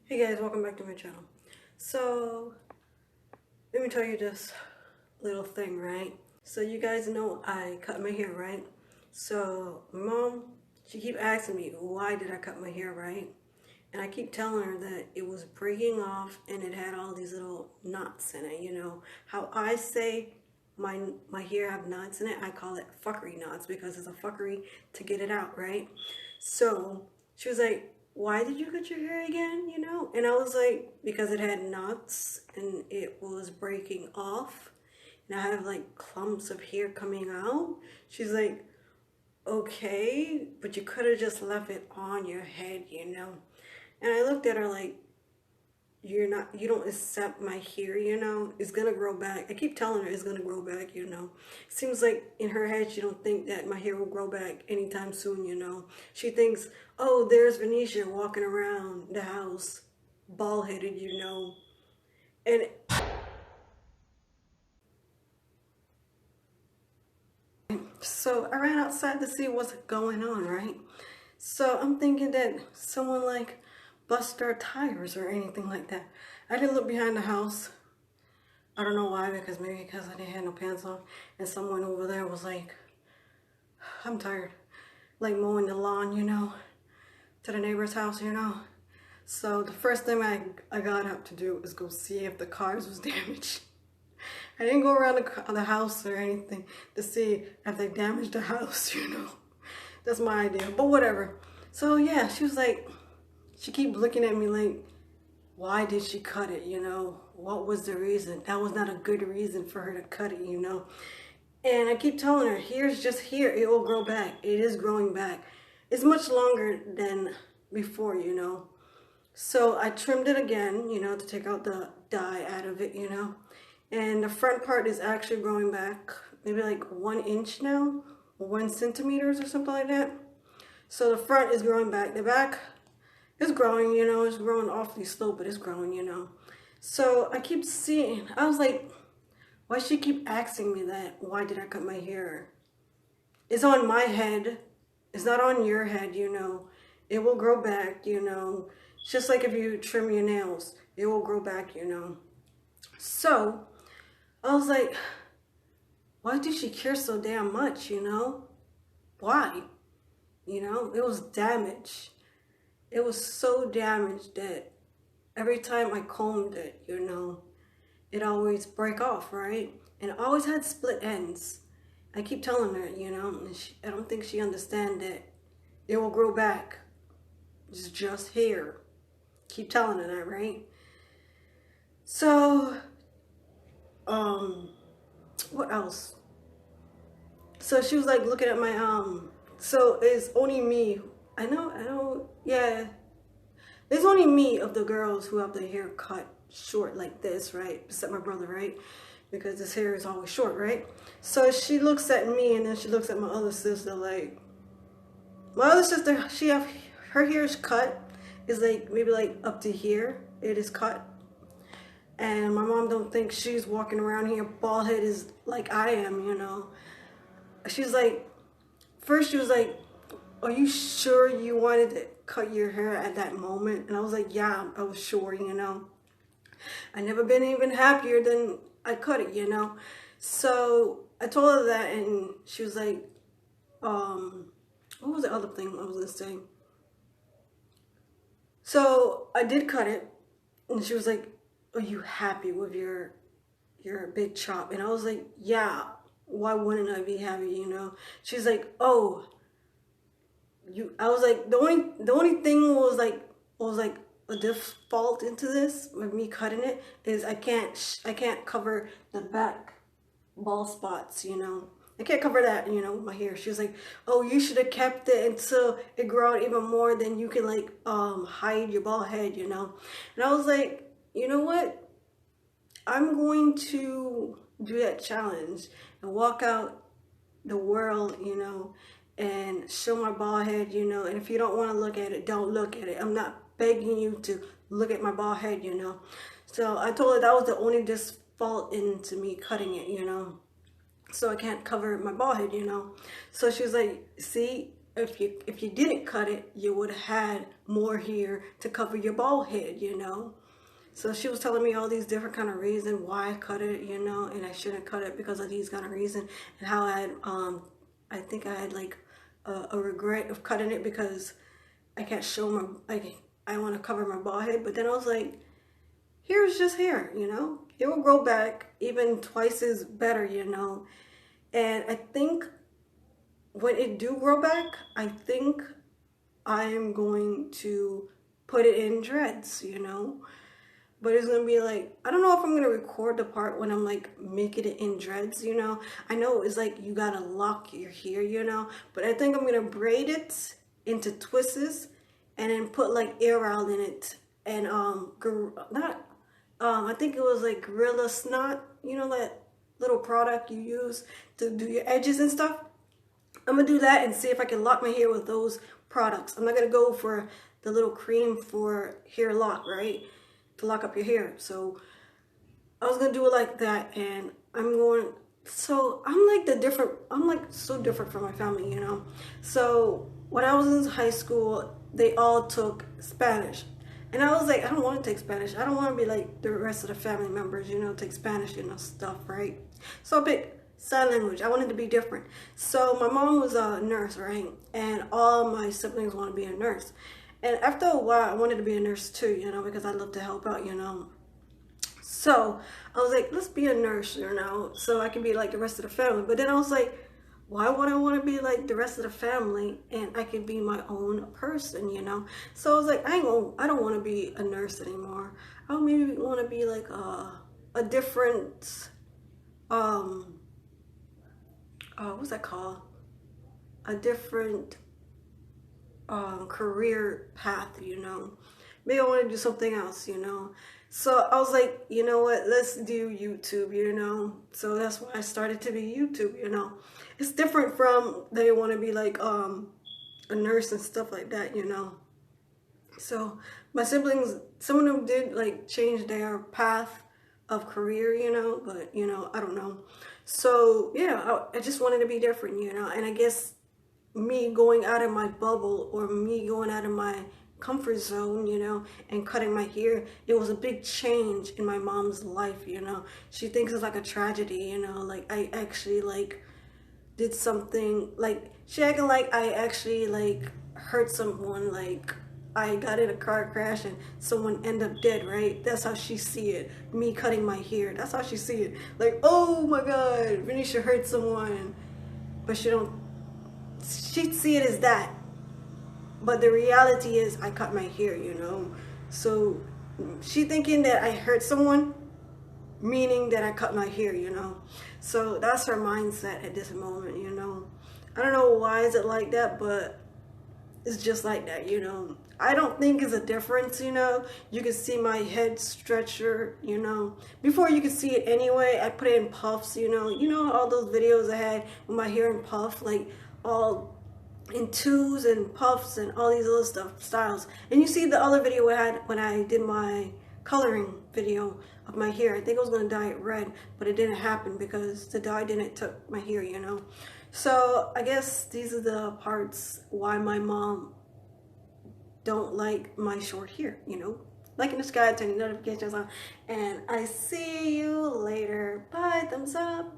Hey guys, welcome back to my channel. So, let me tell you this little thing, right? So you guys know I cut my hair, right? So, my mom, she keep asking me, why did I cut my hair, right? And I keep telling her that it was breaking off and it had all these little knots in it, How I say my hair have knots in it, I call it fuckery knots because it's a fuckery to get it out, right? So she was like, why did you cut your hair again, And I was like, because it had knots and it was breaking off and I have like clumps of hair coming out. She's like, okay, but you could have just left it on your head. And I looked at her like, you don't accept my hair, it's gonna grow back. I keep telling her it's gonna grow back. Seems like in her head she don't think that my hair will grow back anytime soon. She thinks, oh, there's Venetia walking around the house bald headed. And so I ran outside to see what's going on, right? So I'm thinking that someone like bust their tires or anything like that. I didn't look behind the house. I don't know why, maybe because I didn't have no pants on. And someone over there was like, I'm tired. Like mowing the lawn, to the neighbor's house. So the first thing I got up to do was go see if the cars was damaged. I didn't go around the house or anything to see if they damaged the house. That's my idea, but whatever. So yeah, she was like, she keep looking at me like, why did she cut it? What was the reason? That was not a good reason for her to cut it. And I keep telling her, here's just here, it will grow back. It is growing back. It's much longer than before. So I trimmed it again, to take out the dye out of it. And the front part is actually growing back, maybe like 1 inch now, 1 centimeters or something like that. So the front is growing back. The back is growing, it's growing awfully slow, but it's growing. So I keep seeing, I was like, why she keep asking me that? Why did I cut my hair? It's on my head. It's not on your head, It will grow back, It's just like if you trim your nails, it will grow back, So I was like, why did she care so damn much, Why? It was damaged. It was so damaged that every time I combed it, it always break off, right? And it always had split ends. I keep telling her, and I don't think she understands that it will grow back. It's just hair. Keep telling her that, right? So, what else? So she was like looking at my, so it's only me. I know, yeah. There's only me of the girls who have their hair cut short like this, right? Except my brother, right? Because his hair is always short, right? So she looks at me and then she looks at my other sister like, my other sister, her hair is cut. Is like, maybe like up to here. It is cut. And my mom don't think she's walking around here bald head is like I am. She's like, first she was like, are you sure you wanted to cut your hair at that moment? And I was like, yeah, I was sure, I never been even happier than I cut it. So I told her that and she was like, what was the other thing I was gonna say? So I did cut it and she was like, are you happy with your big chop? And I was like, yeah, why wouldn't I be happy, She's like, oh, I was like, the only thing was like a default into this with me cutting it is I can't cover the back bald spots, I can't cover that, with my hair. She was like, oh, you should have kept it until it grew out even more, then you can like hide your bald head, And I was like, you know what? I'm going to do that challenge and walk out the world, and show my bald head, and if you don't want to look at it, don't look at it. I'm not begging you to look at my bald head, So I told her that was the only default into me cutting it, So I can't cover my bald head, So she was like, see, if you didn't cut it, you would have had more hair to cover your bald head, you know. So she was telling me all these different kind of reasons why I cut it, you know, and I shouldn't cut it because of these kind of reasons, and how I think I had like a regret of cutting it because I can't show my, like, I want to cover my bald head. But then I was like, hair is just hair, you know. It will grow back even twice as better, you know. And I think when it do grow back, I think I am going to put it in dreads, you know. But it's gonna be like, I don't know if I'm gonna record the part when I'm like making it in dreads, you know. I know it's like you gotta lock your hair, you know, but I think I'm gonna braid it into twists and then put like air out in it, and I think it was like Gorilla Snot, you know, that little product you use to do your edges and stuff. I'm gonna do that and see if I can lock my hair with those products. I'm not gonna go for the little cream for hair lock, right? To lock up your hair. So I was gonna do it like that, and so I'm like so different from my family, you know. So when I was in high school, they all took Spanish. And I was like, I don't want to take Spanish. I don't want to be like the rest of the family members, you know, take Spanish, you know, stuff, right? So I picked sign language. I wanted to be different. So my mom was a nurse, right? And all my siblings want to be a nurse. And after a while, I wanted to be a nurse too, you know, because I love to help out, you know. So I was like, let's be a nurse, you know, so I can be like the rest of the family. But then I was like, why would I want to be like the rest of the family and I can be my own person, you know? So I was like, I don't want to be a nurse anymore. I maybe want to be like a different, what's that called? A different career path, you know. Maybe I want to do something else, you know. So I was like, you know what, let's do YouTube, you know. So that's why I started to be YouTube, you know. It's different from they want to be like a nurse and stuff like that, you know. So my siblings, some of them did like change their path of career, you know, but you know, I don't know. So yeah, I just wanted to be different, you know. And I guess me going out of my bubble, or me going out of my comfort zone, you know, and cutting my hair, it was a big change in my mom's life, you know. She thinks it's like a tragedy, you know, like I actually like did something, like she acting like I actually like hurt someone, like I got in a car crash and someone ended up dead, right? That's how she see it. Me cutting my hair, that's how she see it. Like, oh my God, Venetia hurt someone. But she'd see it as that. But the reality is I cut my hair, you know. So she thinking that I hurt someone, meaning that I cut my hair, you know. So that's her mindset at this moment, you know. I don't know why is it like that, but it's just like that, you know. I don't think it's a difference, you know. You can see my head stretcher, you know. Before you could see it anyway, I put it in puffs, you know. You know all those videos I had with my hair in puff, like all in twos and puffs and all these other stuff, styles. And you see the other video I had when I did my coloring video of my hair. I think I was going to dye it red, but it didn't happen because the dye didn't took my hair, you know. So I guess these are the parts why my mom don't like my short hair, you know. Like in the sky, turn your notifications on, and I see you later. Bye, thumbs up.